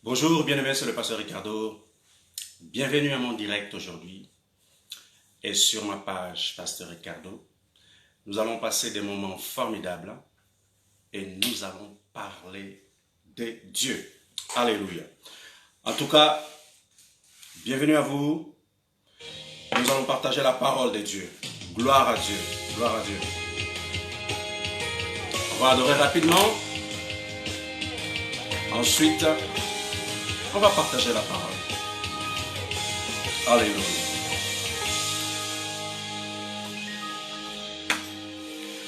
Bonjour, bien-aimés, c'est le pasteur Ricardo. Bienvenue à mon direct aujourd'hui. Et sur ma page Pasteur Ricardo, nous allons passer des moments formidables et nous allons parler de Dieu. Alléluia. En tout cas, bienvenue à vous. Nous allons partager la parole de Dieu. Gloire à Dieu. Gloire à Dieu. On va adorer rapidement. Ensuite, on va partager la parole. Alléluia.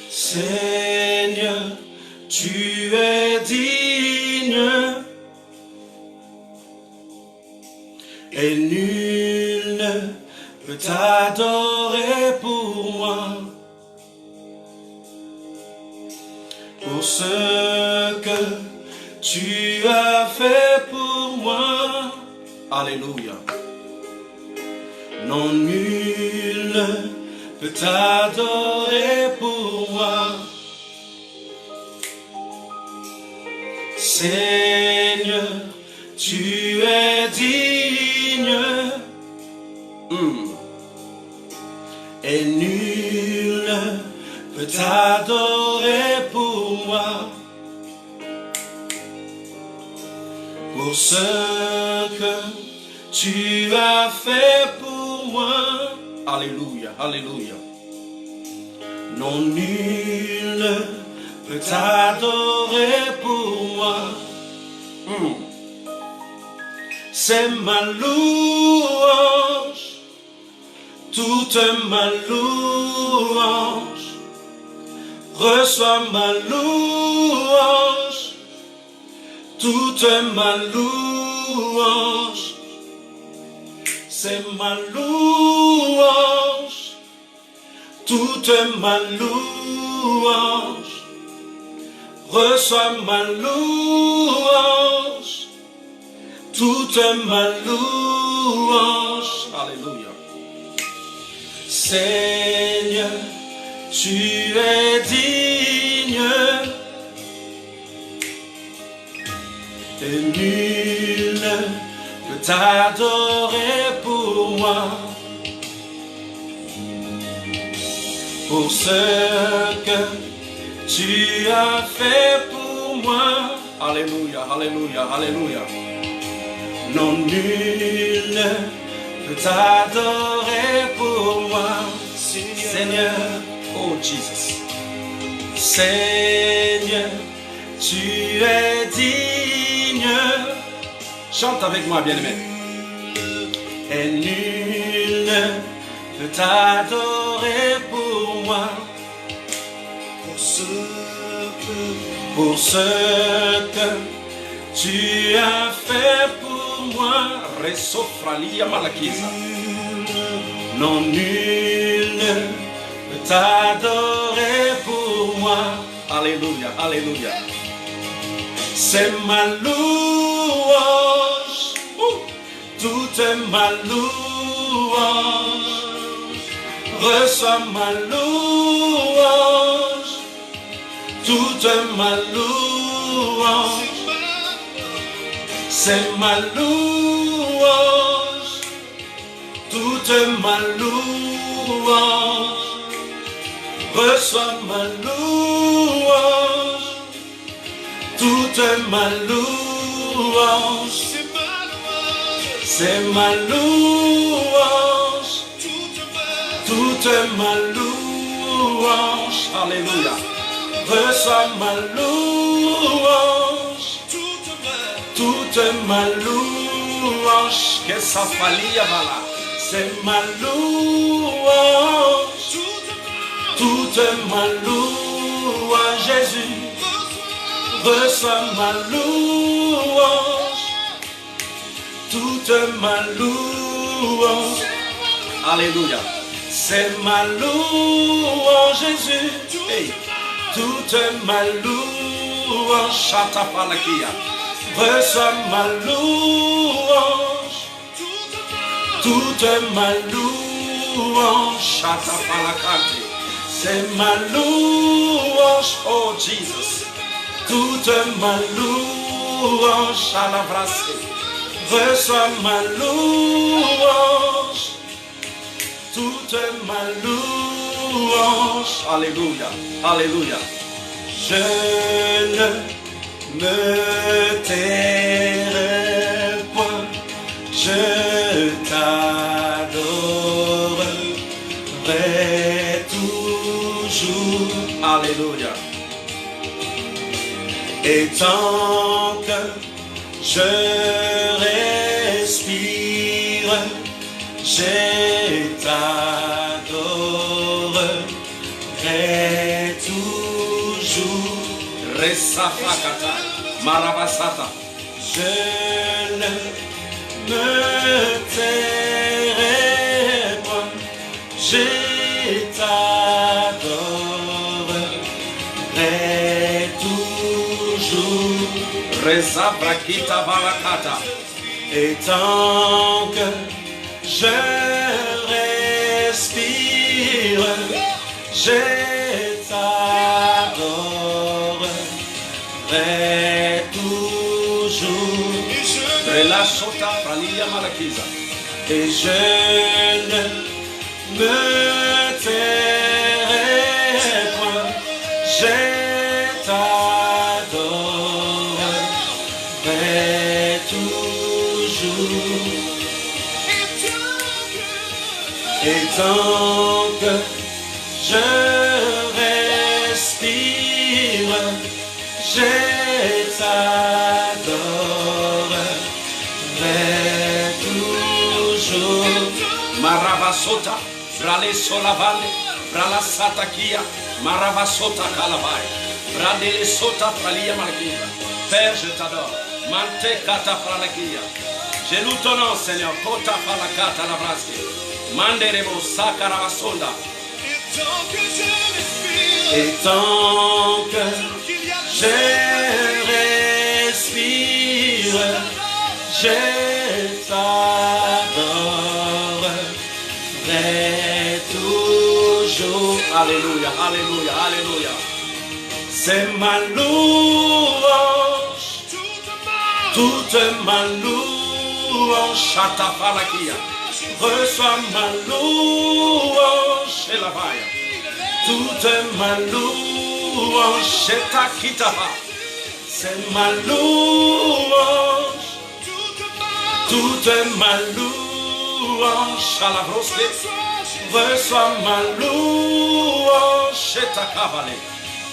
Seigneur, tu es digne et nul ne peut t'adorer pour moi. Pour ce que tu as fait pour moi. Alléluia. Non, nul ne peut t'adorer pour moi. Seigneur, tu es digne. Et nul ne peut t'adorer pour moi. Pour ce que tu as fait pour moi. Alléluia, alléluia. Non, nul ne peut t'adorer pour moi. C'est ma louange, toute ma louange. Reçois ma louange, toute ma louange. C'est ma louange, toute ma louange. Reçois ma louange, toute ma louange. Alléluia. Seigneur, tu es digne et nul ne peut t'adorer pour moi. Pour ce que tu as fait pour moi. Alléluia, alléluia, alléluia. Non, nul ne peut t'adorer pour moi. Seigneur, oh Jesus. Seigneur, tu es digne. Chante avec moi, bien-aimé. Et nul ne peut t'adorer pour moi. Pour ce que tu as fait pour moi. Resofralia malakisa. Non, nul ne peut t'adorer pour moi. Alléluia, alléluia. C'est ma louange, toute ma louange. Reçois ma louange, toute ma louange. C'est ma louange, toute ma louange. Reçois ma louange, toute ma louange. C'est ma louange, toute ma louange. Alléluia. Reçois ma louange, toute ma louange. Que ça falia voilà. C'est ma louange, toute ma louange. Jésus, reçois ma louange, toute ma louange. Alléluia. C'est ma louange, Jésus. Hey. Toute ma louange. Chatapalakia. Reçois ma louange, toute ma louange. Chatapalakati. C'est ma louange, oh Jesus. Toute ma louange. louange à la brasse. Reçois ma louange, toute ma louange. Alléluia, alléluia. Je ne me tairai point, je t'adorerai toujours. Alléluia. Et tant que je respire, je t'adorerai toujours. Resafakata, Marabasata. Je ne me tairai point, je t'adorerai toujours. Resabrakita barakata. Et tant que je respire, je t'adorerai toujours. Relâchota pralia malakiza. Et je ne me tairai point, je t'adorerai toujours. Et tant que je respire, je t'adorerai toujours. Maravasota, brale solavale, brala satakia, maravasota kalavai, brale sota pralia malakia. Père, je t'adore. Mante kata pralakia. Je loue ton nom, Seigneur. Kota palakata la braske. Manderebo sakaravasonda. Et tant que je respire, je t'adorerai toujours. Alléluia, alléluia, alléluia. C'est ma louange, toute ma louange, Chatafalakia. Reçois ma louange, chez la vaille. Toute ma louange, chez ta kitava. C'est ma louange, toute ma louange, à la brosse. Reçois ma louange, chez ta cavale.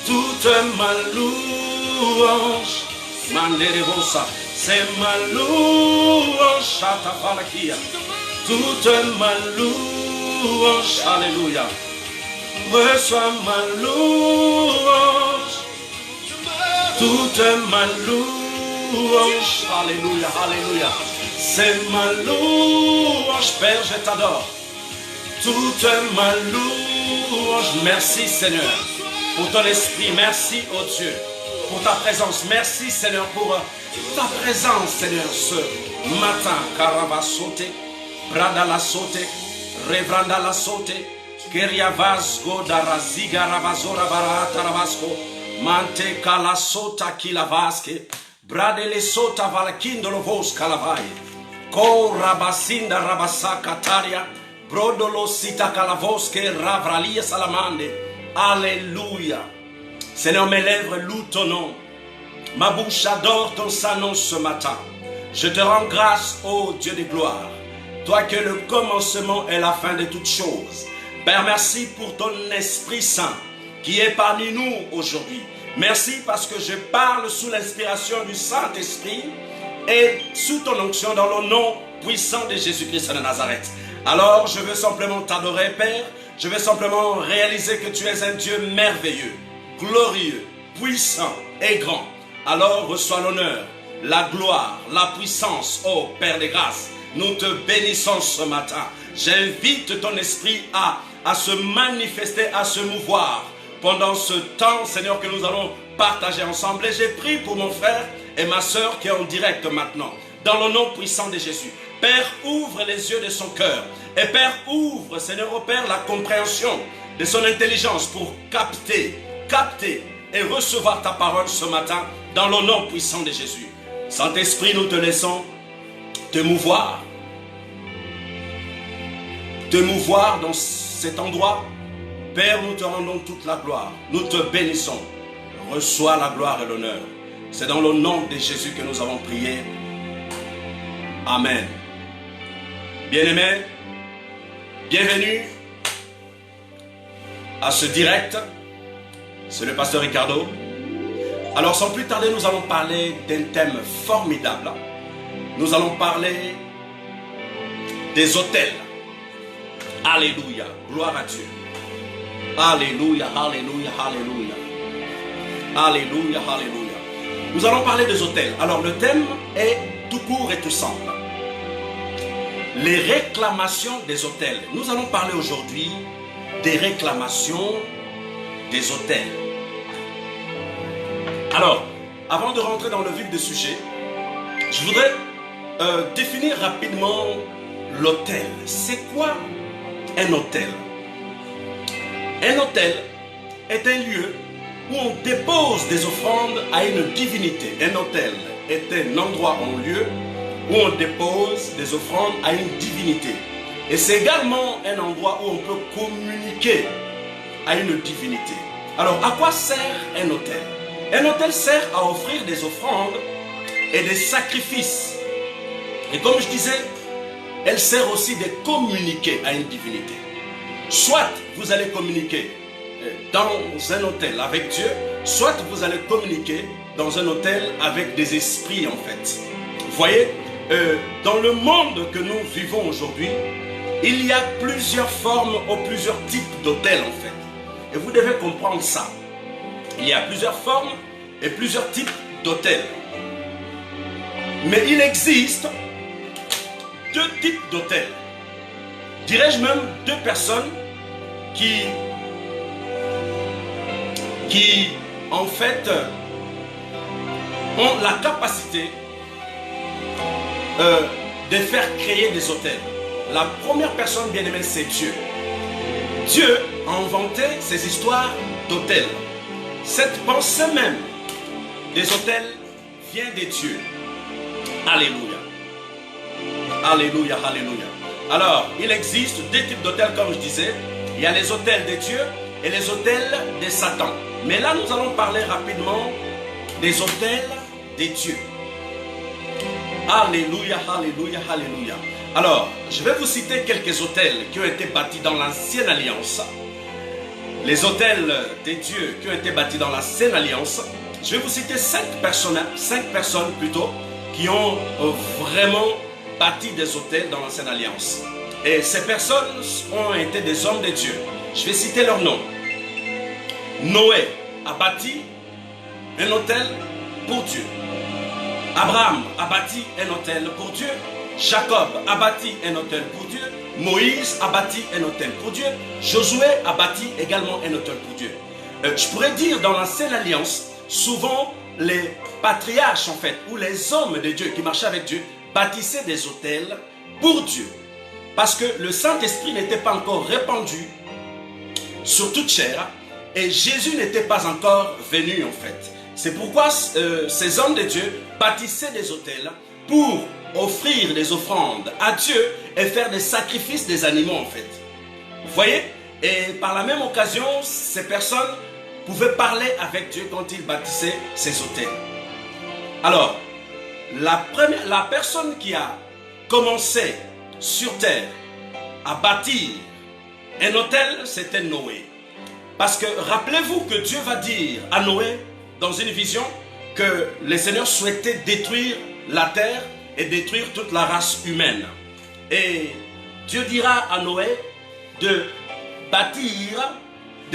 Toute ma louange, Manderebosa, c'est ma louange, Chatafalakia. Toute ma louange, alléluia. Reçois ma louange, toute ma louange, alléluia, alléluia. C'est ma louange, Père, je t'adore. Toute ma louange, merci Seigneur. Pour ton esprit, merci, oh Dieu, pour ta présence. Merci, Seigneur, pour ta présence, Seigneur, ce matin. Karava sauté, brada la sauté, revranda la sauté, keria vasgo daraziga ravazora barata ravasco, mante kala sota kila vaske, brade le sota valakindo lo vos kalavai, ko rabasinda rabasa kataria, brodolo sita kalavoske ravralia salamande. Alléluia. Seigneur, mes lèvres louent ton nom. Ma bouche adore ton saint nom ce matin. Je te rends grâce, ô Dieu de gloire. Toi que le commencement et la fin de toutes choses. Père, merci pour ton Esprit Saint qui est parmi nous aujourd'hui. Merci parce que je parle sous l'inspiration du Saint-Esprit et sous ton onction dans le nom puissant de Jésus-Christ de Nazareth. Alors, je veux simplement t'adorer, Père. Je veux simplement réaliser que tu es un Dieu merveilleux, glorieux, puissant et grand. Alors reçois l'honneur, la gloire, la puissance, ô Père des grâces. Nous te bénissons ce matin. J'invite ton esprit à se manifester, à se mouvoir pendant ce temps, Seigneur, que nous allons partager ensemble. Et j'ai prié pour mon frère et ma soeur qui est en direct maintenant, dans le nom puissant de Jésus. Père, ouvre les yeux de son cœur. Et Père, ouvre, Seigneur, au Père, la compréhension de son intelligence pour capter et recevoir ta parole ce matin dans le nom puissant de Jésus. Saint-Esprit, nous te laissons te mouvoir dans cet endroit. Père, nous te rendons toute la gloire. Nous te bénissons. Reçois la gloire et l'honneur. C'est dans le nom de Jésus que nous avons prié. Amen. Bien-aimés, bienvenue à ce direct. C'est le pasteur Ricardo. Alors sans plus tarder, nous allons parler d'un thème formidable. Nous allons parler des autels. Alléluia, gloire à Dieu. Alléluia, alléluia, alléluia. Alléluia, alléluia. Nous allons parler des autels. Alors le thème est tout court et tout simple. Les réclamations des autels. Nous allons parler aujourd'hui des réclamations des autels. Alors, avant de rentrer dans le vif du sujet, je voudrais définir rapidement l'autel. C'est quoi un autel? Un autel est un lieu où on dépose des offrandes à une divinité. Un autel est un endroit, un lieu où on dépose des offrandes à une divinité. Et c'est également un endroit où on peut communiquer à une divinité. Alors, à quoi sert un autel? Un autel sert à offrir des offrandes et des sacrifices. Et comme je disais, elle sert aussi de communiquer à une divinité. Soit vous allez communiquer dans un autel avec Dieu, soit vous allez communiquer dans un autel avec des esprits en fait. Vous voyez, dans le monde que nous vivons aujourd'hui, il y a plusieurs formes ou plusieurs types d'autels en fait. Et vous devez comprendre ça. Il y a plusieurs formes et plusieurs types d'autels. Mais il existe deux types d'autels. Dirais-je même deux personnes qui en fait ont la capacité de faire créer des autels. La première personne bien aimée, c'est Dieu. Dieu a inventé ces histoires d'autels. Cette pensée même des autels vient de Dieu. Alléluia. Alléluia, alléluia. Alors, il existe deux types d'autels comme je disais. Il y a les autels de Dieu et les autels de Satan. Mais là, nous allons parler rapidement des autels de Dieu. Alléluia, alléluia, alléluia. Alors, je vais vous citer quelques autels qui ont été bâtis dans l'ancienne alliance. Les autels de Dieu qui ont été bâtis dans l'ancienne alliance. Je vais vous citer cinq personnes plutôt, qui ont vraiment bâti des autels dans l'ancienne alliance. Et ces personnes ont été des hommes de Dieu. Je vais citer leurs noms. Noé a bâti un autel pour Dieu. Abraham a bâti un autel pour Dieu. Jacob a bâti un autel pour Dieu. Moïse a bâti un autel pour Dieu. Josué a bâti également un autel pour Dieu. Je pourrais dire dans l'ancienne alliance, souvent les patriarches en fait, ou les hommes de Dieu qui marchaient avec Dieu, bâtissaient des autels pour Dieu. Parce que le Saint-Esprit n'était pas encore répandu sur toute chair et Jésus n'était pas encore venu en fait. C'est pourquoi ces hommes de Dieu bâtissaient des autels pour offrir des offrandes à Dieu et faire des sacrifices des animaux en fait. Vous voyez? Et par la même occasion, ces personnes pouvaient parler avec Dieu quand ils bâtissaient ces autels. Alors, la personne qui a commencé sur terre à bâtir un autel, c'était Noé. Parce que rappelez-vous que Dieu va dire à Noé, dans une vision, que le Seigneur souhaitait détruire la terre et détruire toute la race humaine. Et Dieu dira à Noé de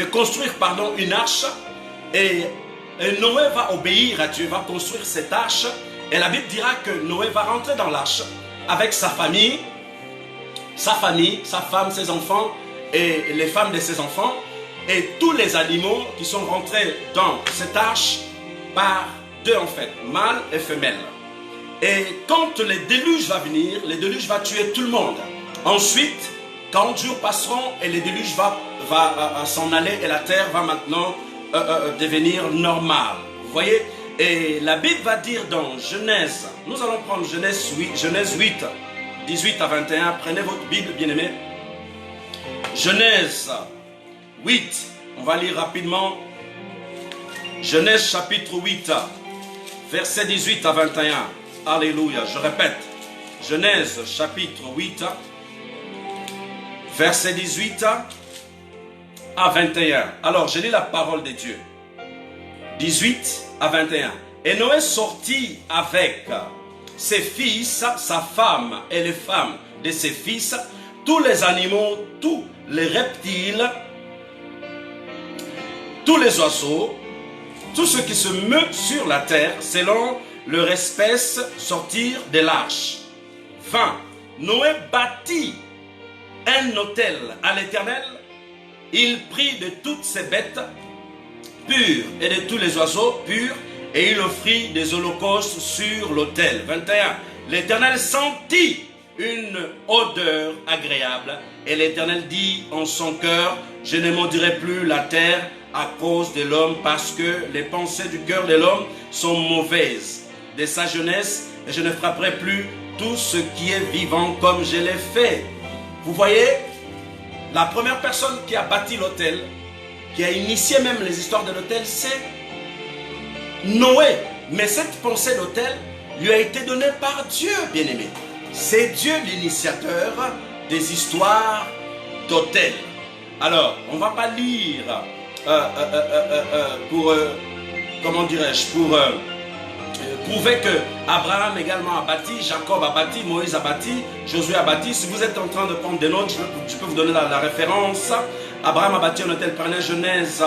construire une arche. Et Noé va obéir à Dieu, va construire cette arche. Et la Bible dira que Noé va rentrer dans l'arche avec sa famille, sa femme, ses enfants et les femmes de ses enfants et tous les animaux qui sont rentrés dans cette arche par deux en fait, mâle et femelle. Et quand le déluge va venir, le déluge va tuer tout le monde. Ensuite, 40 jours passeront et le déluge va s'en aller et la terre va maintenant devenir normale. Vous voyez? Et la Bible va dire dans Genèse, nous allons prendre Genèse 8, 18 à 21. Prenez votre Bible, bien-aimés. Genèse 8, on va lire rapidement. Genèse chapitre 8, verset 18 à 21. Alléluia, je répète. Genèse chapitre 8, verset 18 à 21. Alors, je lis la parole de Dieu. 18 à 21. Et Noé sortit avec ses fils, sa femme et les femmes de ses fils, tous les animaux, tous les reptiles, tous les oiseaux, tout ce qui se meut sur la terre, selon leur espèce, sortirent de l'arche. 20. Noé bâtit un autel à l'Éternel. Il prit de toutes ses bêtes pures et de tous les oiseaux purs, et il offrit des holocaustes sur l'autel. 21. L'Éternel sentit une odeur agréable, et l'Éternel dit en son cœur, je ne maudirai plus la terre à cause de l'homme, parce que les pensées du cœur de l'homme sont mauvaises de sa jeunesse, et je ne frapperai plus tout ce qui est vivant comme je l'ai fait. Vous voyez, la première personne qui a bâti l'autel, qui a initié même les histoires de l'autel, c'est Noé. Mais cette pensée d'autel lui a été donnée par Dieu, bien-aimé. C'est Dieu l'initiateur des histoires d'autel. Alors, on ne va pas lire pour, comment dirais-je, pour prouver que Abraham également a bâti, Jacob a bâti, Moïse a bâti, Josué a bâti. Si vous êtes en train de prendre des notes, je peux vous donner la référence. Abraham a bâti un autel. Prenez Genèse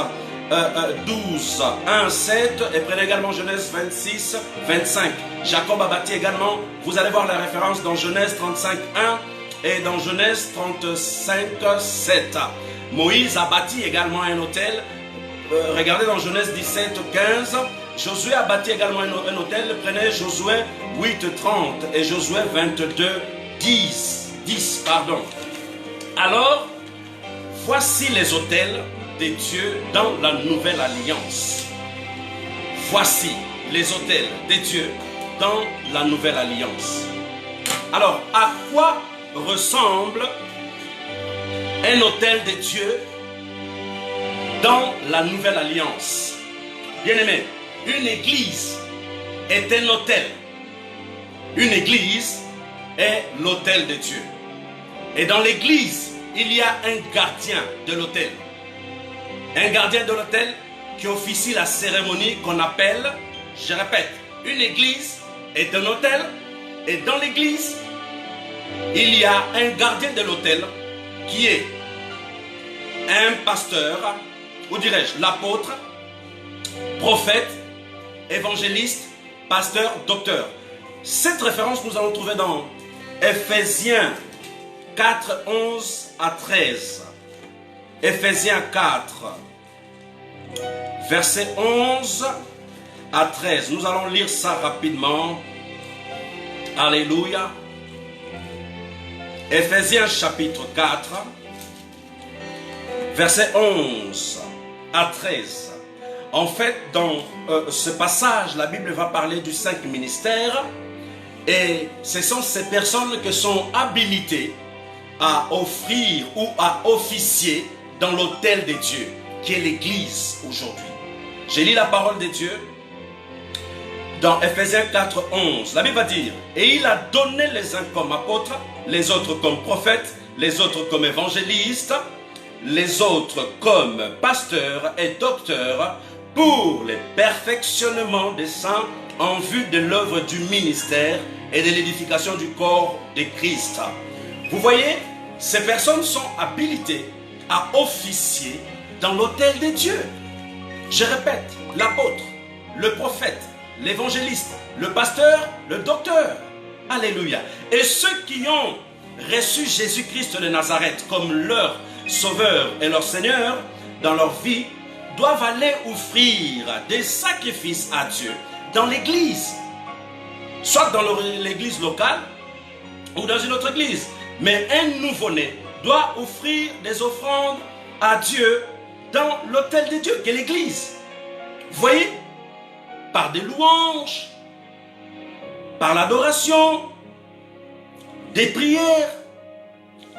12, 1, 7 et prenez également Genèse 26, 25. Jacob a bâti également. Vous allez voir la référence dans Genèse 35, 1 et dans Genèse 35, 7. Moïse a bâti également un autel. Regardez dans Genèse 17, 15. Josué a bâti également un autel. Prenez Josué 8, 30 et Josué 22, 10. Alors, voici les autels de Dieu dans la nouvelle alliance. Voici les autels de Dieu dans la nouvelle alliance. Alors, à quoi ressemble un autel de Dieu dans la nouvelle alliance? Bien-aimé, une église est un autel. Une église est l'autel de Dieu. Et dans l'église, il y a un gardien de l'autel. Un gardien de l'autel qui officie la cérémonie qu'on appelle, je répète, une église est un autel. Et dans l'église, il y a un gardien de l'autel qui est un pasteur, ou dirais-je, l'apôtre, prophète, évangéliste, pasteur, docteur. Cette référence, nous allons trouver dans Ephésiens 4, 11 à 13. Ephésiens 4, verset 11 à 13. Nous allons lire ça rapidement. Alléluia. Ephésiens chapitre 4, verset 11 à 13. En fait, dans ce passage, la Bible va parler du 5 ministères. Et ce sont ces personnes qui sont habilitées à offrir ou à officier dans l'autel de Dieu, qui est l'Église aujourd'hui. J'ai lu la parole de Dieu dans Ephésiens 4, 11. La Bible va dire, et il a donné les uns comme apôtres, les autres comme prophètes, les autres comme évangélistes, les autres comme pasteurs et docteurs, pour le perfectionnement des saints en vue de l'œuvre du ministère et de l'édification du corps de Christ. Vous voyez, ces personnes sont habilitées à officier dans l'autel de Dieu. Je répète, l'apôtre, le prophète, l'évangéliste, le pasteur, le docteur. Alléluia. Et ceux qui ont reçu Jésus-Christ de Nazareth comme leur sauveur et leur Seigneur dans leur vie, doivent aller offrir des sacrifices à Dieu dans l'église, soit dans l'église locale ou dans une autre église. Mais un nouveau-né doit offrir des offrandes à Dieu dans l'autel de Dieu, qui est l'église. Vous voyez, par des louanges, par l'adoration, des prières,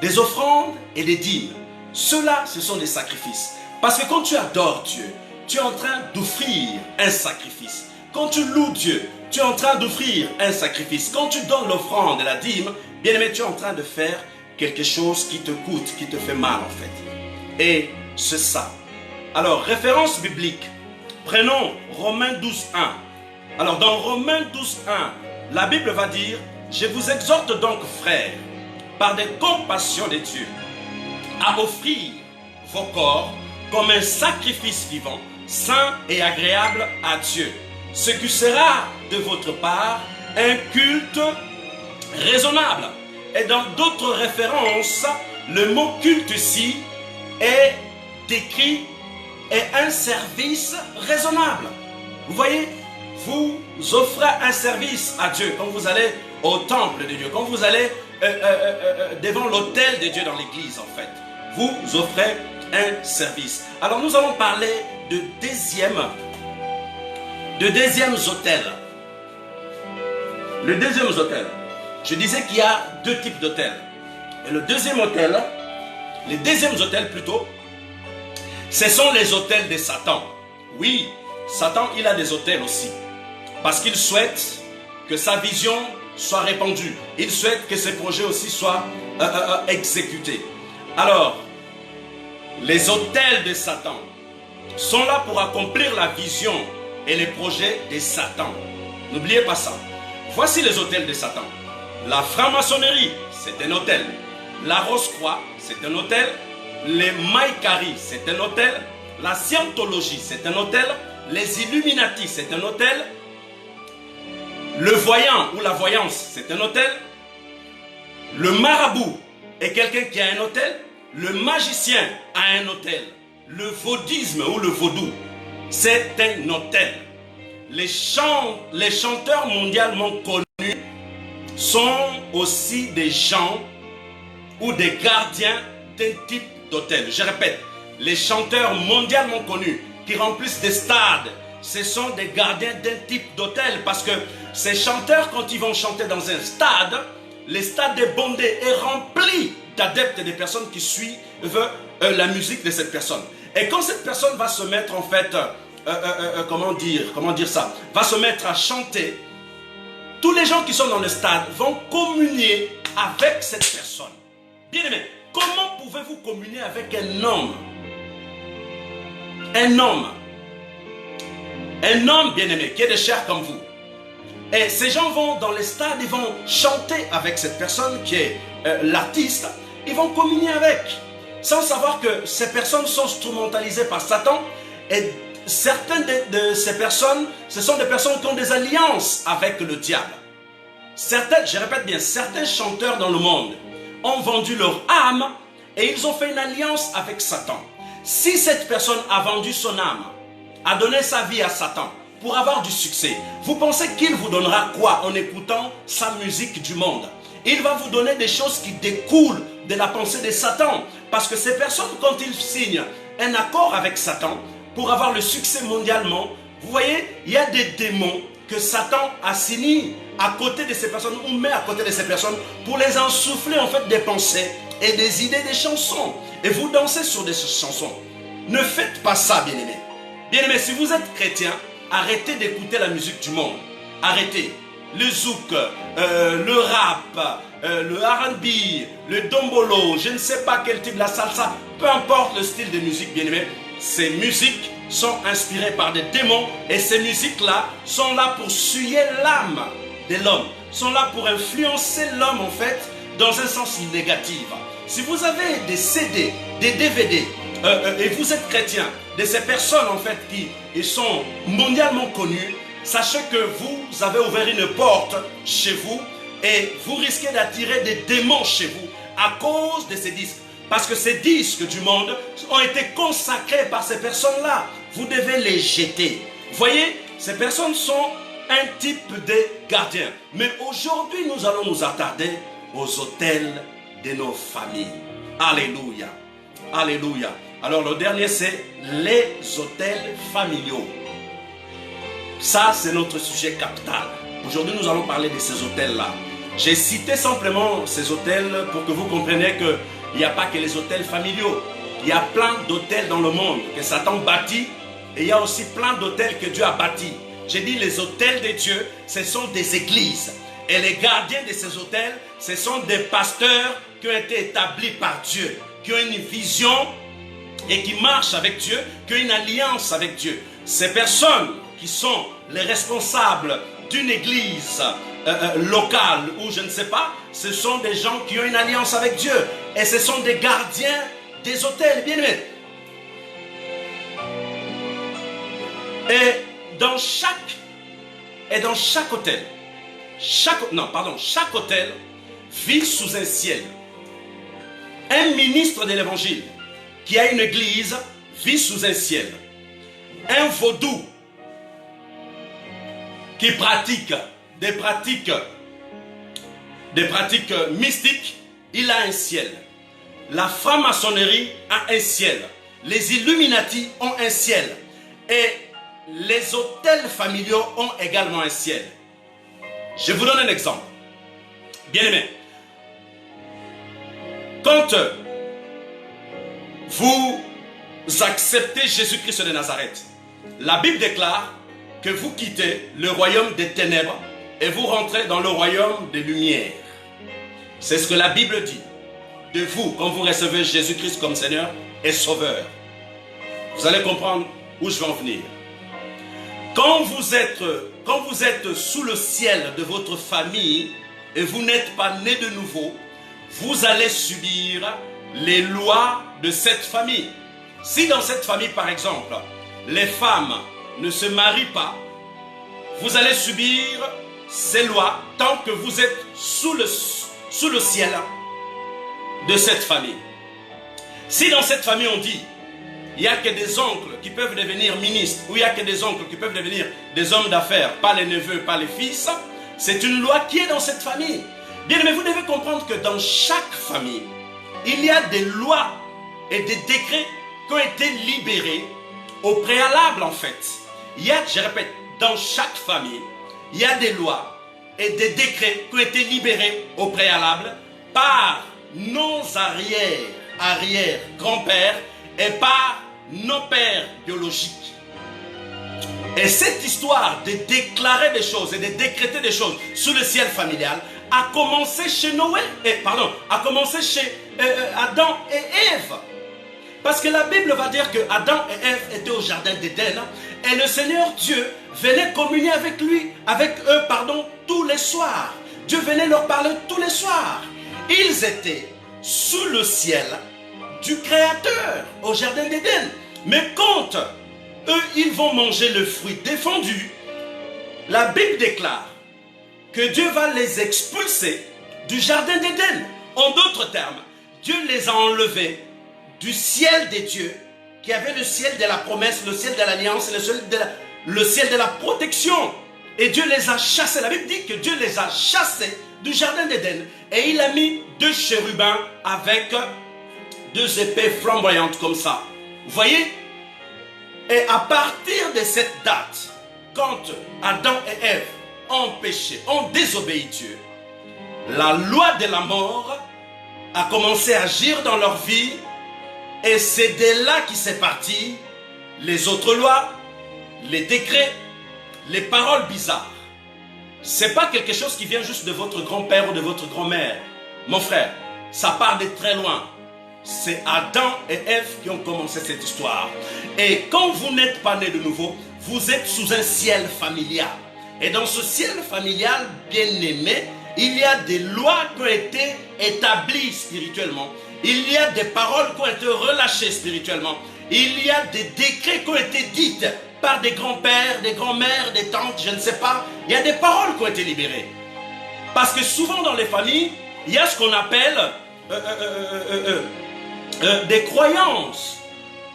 des offrandes et des dîmes. Ceux-là, ce sont des sacrifices. Parce que quand tu adores Dieu, tu es en train d'offrir un sacrifice. Quand tu loues Dieu, tu es en train d'offrir un sacrifice. Quand tu donnes l'offrande et la dîme, bien aimé, tu es en train de faire quelque chose qui te coûte, qui te fait mal en fait. Et c'est ça. Alors, référence biblique. Prenons Romains 12, 1. Alors, dans Romains 12, 1, la Bible va dire: je vous exhorte donc, frères, par des compassions de Dieu, à offrir vos corps comme un sacrifice vivant, saint et agréable à Dieu, ce qui sera de votre part un culte raisonnable. Et dans d'autres références, le mot culte ici est décrit est un service raisonnable. Vous voyez, vous offrez un service à Dieu quand vous allez au temple de Dieu, quand vous allez devant l'autel de Dieu dans l'église en fait. Vous offrez un service. Alors nous allons parler de deuxième autel. Le deuxième autel. Je disais qu'il y a deux types d'autels. Et le deuxième autel, les deuxièmes autels plutôt, ce sont les autels de Satan. Oui, Satan, il a des autels aussi. Parce qu'il souhaite que sa vision soit répandue. Il souhaite que ses projets aussi soient exécutés. Alors, les autels de Satan sont là pour accomplir la vision et les projets de Satan. N'oubliez pas ça. Voici les autels de Satan. La franc-maçonnerie, c'est un autel. La Rose-Croix, c'est un autel. Les Maïkari, c'est un autel. La Scientologie, c'est un autel. Les Illuminati, c'est un autel. Le voyant ou la voyance, c'est un autel. Le marabout est quelqu'un qui a un autel. Le magicien a un autel. Le vaudisme ou le vaudou, c'est un autel. Les chanteurs mondialement connus sont aussi des gens ou des gardiens d'un type d'autel. Je répète, les chanteurs mondialement connus qui remplissent des stades, ce sont des gardiens d'un type d'autel, parce que ces chanteurs, quand ils vont chanter dans un stade, le stade est bondé et rempli d'adeptes et de personnes qui suivent la musique de cette personne. Et quand cette personne va se mettre en fait, comment dire ça, va se mettre à chanter, tous les gens qui sont dans le stade vont communier avec cette personne. Bien aimé, comment pouvez-vous communier avec un homme? Un homme bien aimé, qui est de chair comme vous. Et ces gens vont dans les stades, ils vont chanter avec cette personne qui est l'artiste. Ils vont communier avec, sans savoir que ces personnes sont instrumentalisées par Satan. Et certaines de ces personnes, ce sont des personnes qui ont des alliances avec le diable. Certains, je répète bien, certains chanteurs dans le monde ont vendu leur âme et ils ont fait une alliance avec Satan. Si cette personne a vendu son âme, a donné sa vie à Satan pour avoir du succès, vous pensez qu'il vous donnera quoi en écoutant sa musique du monde? Il va vous donner des choses qui découlent de la pensée de Satan. Parce que ces personnes, quand ils signent un accord avec Satan pour avoir le succès mondialement, vous voyez, il y a des démons que Satan a signés à côté de ces personnes, ou met à côté de ces personnes, pour les insouffler en fait des pensées et des idées, des chansons. Et vous dansez sur des chansons. Ne faites pas ça, bien-aimés. Bien-aimés, si vous êtes chrétien, arrêtez d'écouter la musique du monde. Arrêtez. Le zouk, le rap, le R&B, le dombolo, je ne sais pas quel type, la salsa, peu importe le style de musique, bien aimé, ces musiques sont inspirées par des démons et ces musiques-là sont là pour souiller l'âme de l'homme, sont là pour influencer l'homme en fait dans un sens négatif. Si vous avez des CD, des DVD et vous êtes chrétien, de ces personnes en fait qui sont mondialement connues, sachez que vous avez ouvert une porte chez vous et vous risquez d'attirer des démons chez vous à cause de ces disques. Parce que ces disques du monde ont été consacrés par ces personnes-là. Vous devez les jeter. Vous voyez, ces personnes sont un type de gardiens. Mais aujourd'hui, nous allons nous attarder aux autels de nos familles. Alléluia. Alléluia. Alors le dernier, c'est les autels familiaux. Ça, c'est notre sujet capital. Aujourd'hui, nous allons parler de ces hôtels-là. J'ai cité simplement ces hôtels pour que vous compreniez qu'il n'y a pas que les hôtels familiaux. Il y a plein d'hôtels dans le monde que Satan bâtit et il y a aussi plein d'hôtels que Dieu a bâtis. J'ai dit les hôtels de Dieu, ce sont des églises. Et les gardiens de ces hôtels, ce sont des pasteurs qui ont été établis par Dieu, qui ont une vision et qui marchent avec Dieu, qui ont une alliance avec Dieu. Ces personnes qui sont les responsables d'une église locale ou je ne sais pas, ce sont des gens qui ont une alliance avec Dieu. Et ce sont des gardiens des hôtels, bien aimés. Et dans chaque hôtel, chaque hôtel vit sous un ciel. Un ministre de l'évangile qui a une église vit sous un ciel. Un vaudou qui pratique des pratiques mystiques, il a un ciel. La franc-maçonnerie a un ciel. Les Illuminati ont un ciel. Et les hôtels familiaux ont également un ciel. Je vous donne un exemple. Bien aimé, quand vous acceptez Jésus-Christ de Nazareth, la Bible déclare que vous quittez le royaume des ténèbres et vous rentrez dans le royaume des lumières. C'est ce que la Bible dit de vous quand vous recevez Jésus-Christ comme Seigneur et Sauveur. Vous allez comprendre où je vais en venir. Quand vous êtes sous le ciel de votre famille et vous n'êtes pas né de nouveau, vous allez subir les lois de cette famille. Si dans cette famille, par exemple, les femmes ne se marient pas, vous allez subir ces lois tant que vous êtes sous le ciel de cette famille. Si dans cette famille on dit il n'y a que des oncles qui peuvent devenir ministres ou il n'y a que des oncles qui peuvent devenir des hommes d'affaires, pas les neveux, pas les fils, c'est une loi qui est dans cette famille. Bien, mais vous devez comprendre que dans chaque famille, il y a des lois et des décrets qui ont été libérés au préalable en fait. Il y a, je répète, dans chaque famille, il y a des lois et des décrets qui ont été libérés au préalable par nos arrière-grands-pères et par nos pères biologiques. Et cette histoire de déclarer des choses et de décréter des choses sous le ciel familial a commencé chez a commencé chez Adam et Ève. Parce que la Bible va dire que Adam et Ève étaient au jardin d'Éden et le Seigneur Dieu venait communier avec eux, tous les soirs. Dieu venait leur parler tous les soirs. Ils étaient sous le ciel du Créateur au jardin d'Éden. Mais quand eux, ils vont manger le fruit défendu, la Bible déclare que Dieu va les expulser du jardin d'Éden. En d'autres termes, Dieu les a enlevés du ciel des dieux, qui avait le ciel de la promesse, le ciel de l'alliance, le ciel de la protection. Et Dieu les a chassés. La Bible dit que Dieu les a chassés du jardin d'Éden. Et il a mis 2 chérubins avec 2 épées flamboyantes comme ça. Vous voyez? Et à partir de cette date, quand Adam et Ève ont péché, ont désobéi Dieu, la loi de la mort a commencé à agir dans leur vie. Et c'est de là qui s'est parti les autres lois, les décrets, les paroles bizarres. Ce n'est pas quelque chose qui vient juste de votre grand-père ou de votre grand-mère. Mon frère, ça part de très loin. C'est Adam et Ève qui ont commencé cette histoire. Et quand vous n'êtes pas né de nouveau, vous êtes sous un ciel familial. Et dans ce ciel familial bien aimé, il y a des lois qui ont été établies spirituellement. Il y a des paroles qui ont été relâchées spirituellement. Il y a des décrets qui ont été dits par des grands-pères, des grands-mères, des tantes, je ne sais pas. Il y a des paroles qui ont été libérées. Parce que souvent dans les familles, il y a ce qu'on appelle des croyances.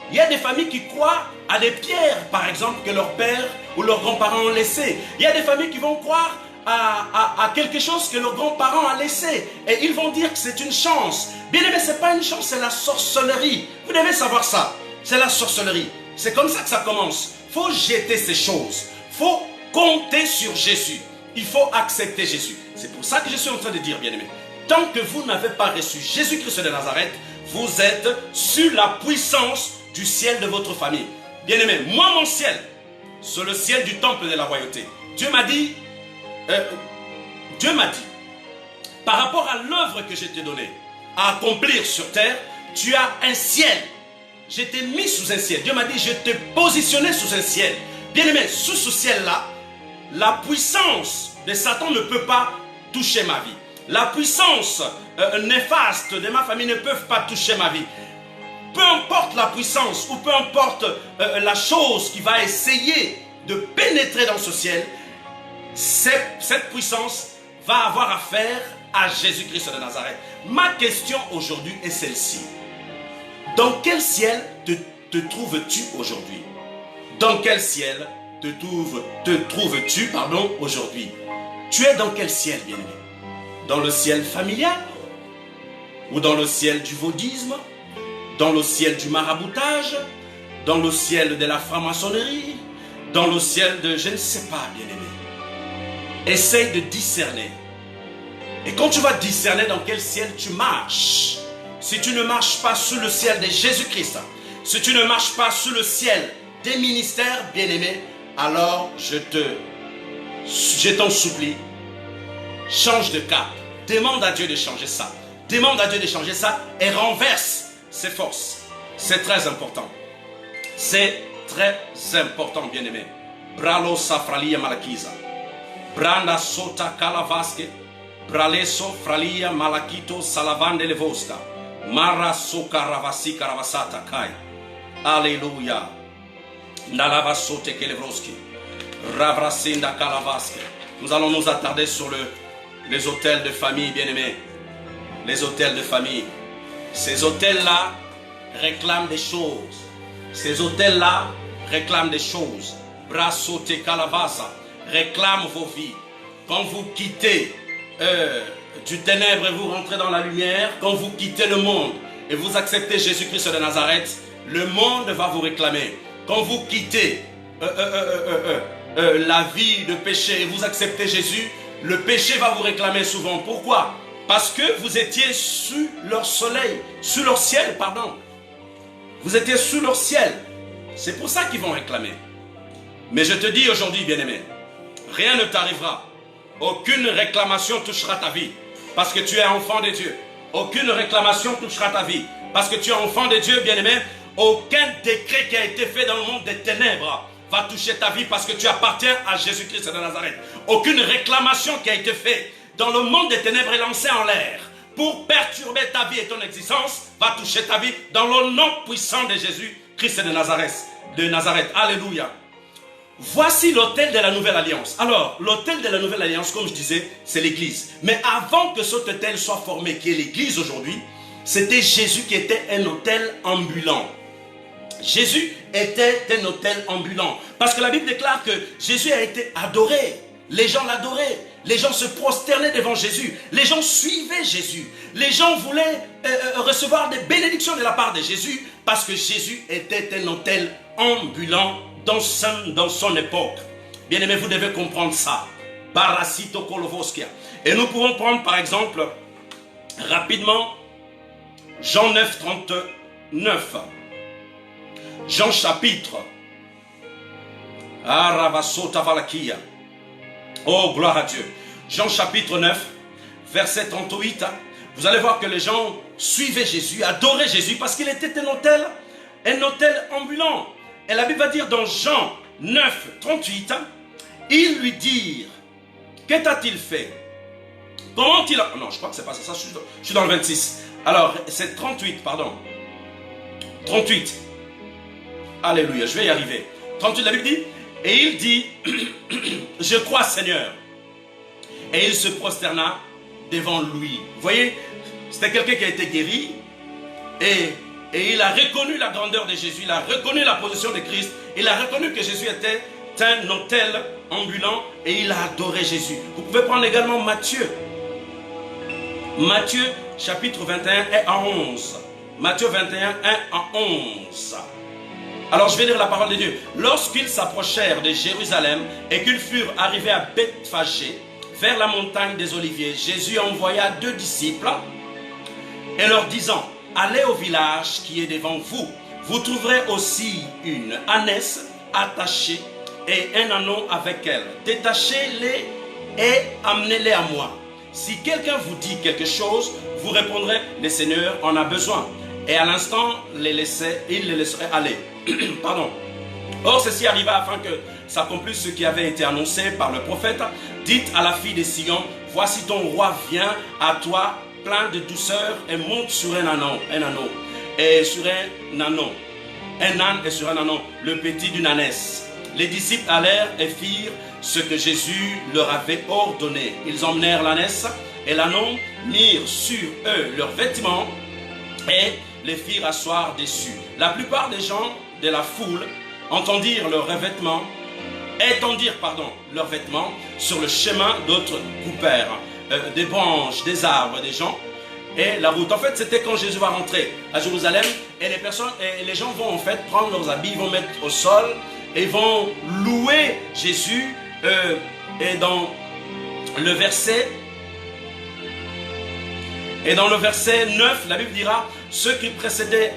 Il y a des familles qui croient à des pierres, par exemple, que leur père ou leurs grands-parents ont laissées. Il y a des familles qui vont croire à quelque chose que leurs grands-parents ont laissé. Et ils vont dire que c'est une chance. Bien aimé, ce n'est pas une chance, c'est la sorcellerie. Vous devez savoir ça. C'est la sorcellerie. C'est comme ça que ça commence. Il faut jeter ces choses. Il faut compter sur Jésus. Il faut accepter Jésus. C'est pour ça que je suis en train de dire, bien-aimés, tant que vous n'avez pas reçu Jésus-Christ de Nazareth, vous êtes sur la puissance du ciel de votre famille. Bien-aimés, moi, mon ciel, c'est le ciel du temple de la royauté. Dieu m'a dit, par rapport à l'œuvre que je t'ai donnée à accomplir sur terre, tu as un ciel. Je t'ai mis sous un ciel. Dieu m'a dit, je t'ai positionné sous un ciel. Bien-aimé, sous ce ciel-là, la puissance de Satan ne peut pas toucher ma vie. La puissance néfaste de ma famille ne peut pas toucher ma vie. Peu importe la puissance ou peu importe la chose qui va essayer de pénétrer dans ce ciel, cette puissance va avoir affaire à Jésus-Christ de Nazareth. Ma question aujourd'hui est celle-ci. Dans quel ciel te trouves-tu aujourd'hui? Dans quel ciel te trouves-tu aujourd'hui? Tu es dans quel ciel, bien-aimé? Dans le ciel familial? Ou dans le ciel du vaudisme? Dans le ciel du maraboutage? Dans le ciel de la franc-maçonnerie? Dans le ciel de je ne sais pas, bien-aimé? Essaye de discerner. Et quand tu vas discerner dans quel ciel tu marches, si tu ne marches pas sous le ciel de Jésus-Christ, si tu ne marches pas sous le ciel des ministères, bien-aimés, alors je t'en supplie, change de cap. Demande à Dieu de changer ça. Demande à Dieu de changer ça et renverse ses forces. C'est très important. C'est très important, bien-aimé. Bralo safralia malakiza. Branda sota kalavaske. Braleso fralia malakito salavande levosta. Mara soka ravasi karavasata kai. Alléluia. Nalavasote kelevroski. Ravrasinda kalavaske. Nous allons nous attarder sur les hôtels de famille, bien-aimés. Les hôtels de famille. Ces hôtels-là réclament des choses. Ces hôtels-là réclament des choses. Brasote kalavasa réclament vos vies. Quand vous quittez du ténèbre et vous rentrez dans la lumière, quand vous quittez le monde et vous acceptez Jésus-Christ de Nazareth, le monde va vous réclamer. Quand vous quittez la vie de péché et vous acceptez Jésus, le péché va vous réclamer souvent. Pourquoi? Parce que vous étiez sous leur soleil, sous leur ciel, pardon. Vous étiez sous leur ciel. C'est pour ça qu'ils vont réclamer. Mais je te dis aujourd'hui, bien-aimé, rien ne t'arrivera. Aucune réclamation touchera ta vie. Parce que tu es enfant de Dieu. Aucune réclamation touchera ta vie. Parce que tu es enfant de Dieu, bien-aimé. Aucun décret qui a été fait dans le monde des ténèbres va toucher ta vie parce que tu appartiens à Jésus-Christ de Nazareth. Aucune réclamation qui a été faite dans le monde des ténèbres et lancée en l'air pour perturber ta vie et ton existence va toucher ta vie dans le nom puissant de Jésus-Christ de Nazareth. Alléluia. Voici l'autel de la nouvelle alliance. Alors, l'autel de la nouvelle alliance, comme je disais, c'est l'église. Mais avant que cet autel soit formé, qui est l'église aujourd'hui, c'était Jésus qui était un autel ambulant. Jésus était un autel ambulant. Parce que la Bible déclare que Jésus a été adoré. Les gens l'adoraient. Les gens se prosternaient devant Jésus. Les gens suivaient Jésus. Les gens voulaient recevoir des bénédictions de la part de Jésus parce que Jésus était un autel ambulant dans son époque. Bien-aimés, vous devez comprendre ça. Barasito Kolovoskia. Et nous pouvons prendre par exemple rapidement Jean 9, 39. Jean chapitre. Aravasota Valakia. Oh, gloire à Dieu. Jean chapitre 9, verset 38. Vous allez voir que les gens suivaient Jésus, adoraient Jésus parce qu'il était un autel ambulant. Et la Bible va dire dans Jean 9, 38, ils lui dirent, que t'a-t-il fait? Comment il a... Non, je crois que c'est pas ça, je suis dans le 26. Alors, c'est 38, pardon. 38. Alléluia, je vais y arriver. 38, la Bible dit, et il dit, je crois Seigneur. Et il se prosterna devant lui. Vous voyez, c'était quelqu'un qui a été guéri et il a reconnu la grandeur de Jésus, il a reconnu la position de Christ, il a reconnu que Jésus était un autel ambulant et il a adoré Jésus. Vous pouvez prendre également Matthieu. Matthieu chapitre 21 et à 11. Matthieu 21, 1 à 11. Alors je vais lire la parole de Dieu. Lorsqu'ils s'approchèrent de Jérusalem et qu'ils furent arrivés à Bethphagée, vers la montagne des Oliviers, Jésus envoya 2 disciples et leur disant, allez au village qui est devant vous. Vous trouverez aussi une ânesse attachée et un ânon avec elle. Détachez-les et amenez-les à moi. Si quelqu'un vous dit quelque chose, vous répondrez, le Seigneur en a besoin. Et à l'instant, il les laisserait aller. Pardon. Or, ceci arriva afin que s'accomplisse ce qui avait été annoncé par le prophète. Dites à la fille de Sion, voici ton roi vient à toi, plein de douceur, et monte sur un âne et sur un âne, et sur un âne, le petit d'une ânesse. Les disciples allèrent et firent ce que Jésus leur avait ordonné. Ils emmenèrent l'ânesse et l'ânon, mirent sur eux leurs vêtements et les firent asseoir dessus. La plupart des gens de la foule étendirent leurs vêtements sur le chemin. D'autres coupèrent des branches, des arbres, des gens et la route. En fait, c'était quand Jésus va rentrer à Jérusalem et les gens vont en fait prendre leurs habits, vont mettre au sol et vont louer Jésus. Et dans le verset 9, la Bible dira, ceux qui précédaient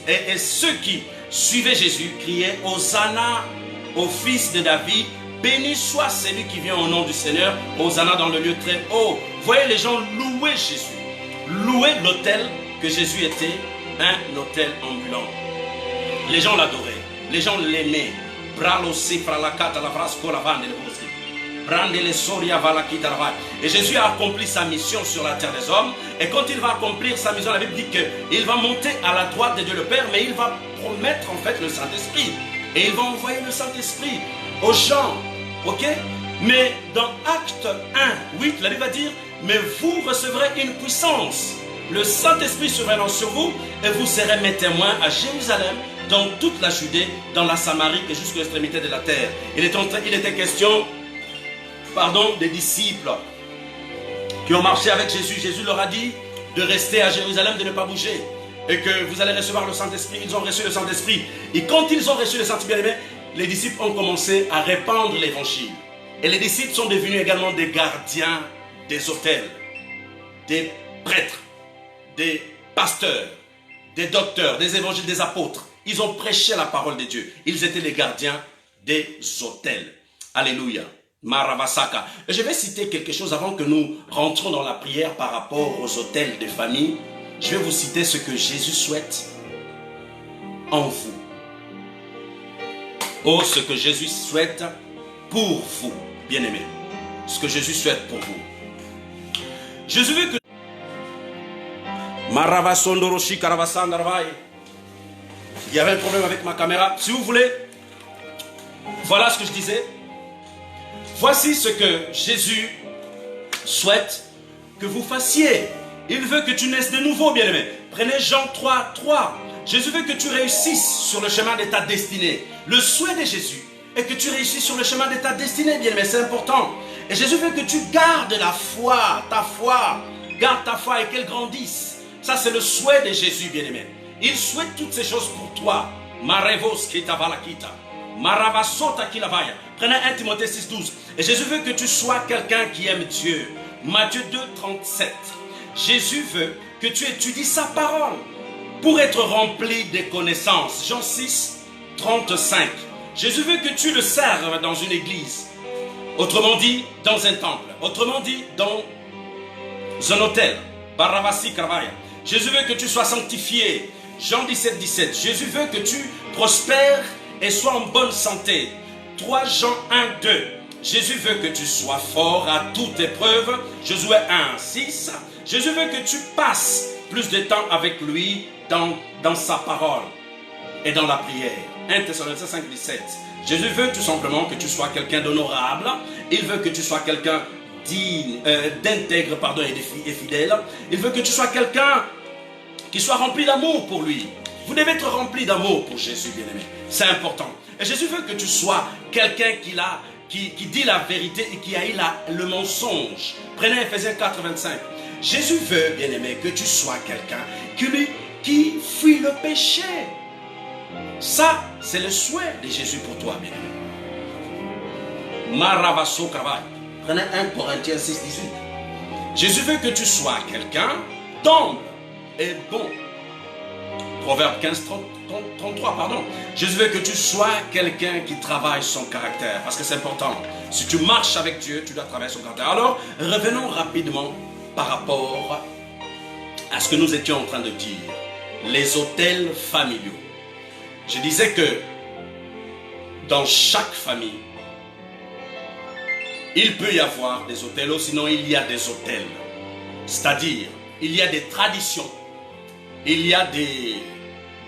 et ceux qui suivaient Jésus criaient Hosanna au fils de David, béni soit celui qui vient au nom du Seigneur, Hosanna dans le lieu très haut. Vous voyez les gens louer Jésus, louer l'autel que Jésus était, un autel ambulant. Les gens l'adoraient, les gens l'aimaient. Et Jésus a accompli sa mission sur la terre des hommes. Et quand il va accomplir sa mission, la Bible dit qu'il va monter à la droite de Dieu le Père, mais il va promettre en fait le Saint-Esprit. Et il va envoyer le Saint-Esprit aux gens. Ok? Mais dans Acte 1, 8, la Bible va dire, mais vous recevrez une puissance. Le Saint-Esprit surviendra sur vous et vous serez mes témoins à Jérusalem, dans toute la Judée, dans la Samarie et jusqu'à l'extrémité de la terre. Il était question, des disciples qui ont marché avec Jésus. Jésus leur a dit de rester à Jérusalem, de ne pas bouger. Et que vous allez recevoir le Saint-Esprit. Ils ont reçu le Saint-Esprit. Et quand ils ont reçu le Saint-Esprit, les disciples ont commencé à répandre l'évangile. Et les disciples sont devenus également des gardiens des autels, des prêtres, des pasteurs, des docteurs, des évangélistes, des apôtres. Ils ont prêché la parole de Dieu. Ils étaient les gardiens des autels. Alléluia. Maravasaka. Et je vais citer quelque chose avant que nous rentrons dans la prière par rapport aux autels de famille. Je vais vous citer ce que Jésus souhaite en vous. Oh, ce que Jésus souhaite pour vous, bien-aimés. Ce que Jésus souhaite pour vous. Jésus veut que... Maravasondoroshi Karavasandarvai. Il y avait un problème avec ma caméra. Si vous voulez, voilà ce que je disais. Voici ce que Jésus souhaite que vous fassiez. Il veut que tu naisses de nouveau, bien-aimé. Prenez Jean 3, 3. Jésus veut que tu réussisses sur le chemin de ta destinée. Le souhait de Jésus est que tu réussisses sur le chemin de ta destinée, bien-aimé. C'est important. Et Jésus veut que tu gardes la foi, ta foi. Garde ta foi et qu'elle grandisse. Ça, c'est le souhait de Jésus, bien-aimé. Il souhaite toutes ces choses pour toi. Marevos kita valakita. Maravasota kilavaya. Prenez 1 Timothée 6, 12. Et Jésus veut que tu sois quelqu'un qui aime Dieu. Matthieu 2, 37. Jésus veut que tu étudies sa parole pour être rempli de connaissances. Jean 6, 35. Jésus veut que tu le serves dans une église. Autrement dit, dans un temple. Autrement dit, dans un hôtel. Baravasi Kravaya. Jésus veut que tu sois sanctifié. Jean 17, 17. Jésus veut que tu prospères et sois en bonne santé. 3 Jean 1, 2. Jésus veut que tu sois fort à toute épreuve. Josué 1, 6. Jésus veut que tu passes plus de temps avec lui dans sa parole et dans la prière. 1 Thessaloniciens 5, 17. Jésus veut tout simplement que tu sois quelqu'un d'honorable. Il veut que tu sois quelqu'un d'intègre et fidèle. Il veut que tu sois quelqu'un qui soit rempli d'amour pour lui. Vous devez être rempli d'amour pour Jésus, bien-aimé. C'est important. Et Jésus veut que tu sois quelqu'un qui dit la vérité et qui haït le mensonge. Prenez Ephésiens 4, 25. Jésus veut, bien-aimé, que tu sois quelqu'un qui fuit le péché. Ça, c'est le souhait de Jésus pour toi, bien-aimé. Maravaso Kravai. Prenez 1 Corinthiens 6, 18. Jésus veut que tu sois quelqu'un d'humble et bon. Proverbe 15, 33, pardon. Jésus veut que tu sois quelqu'un qui travaille son caractère, parce que c'est important. Si tu marches avec Dieu, tu dois travailler son caractère. Alors, revenons rapidement par rapport à ce que nous étions en train de dire. Les autels familiaux. Je disais que dans chaque famille, il peut y avoir des autels, ou sinon il y a des autels. C'est-à-dire, il y a des traditions, il y a des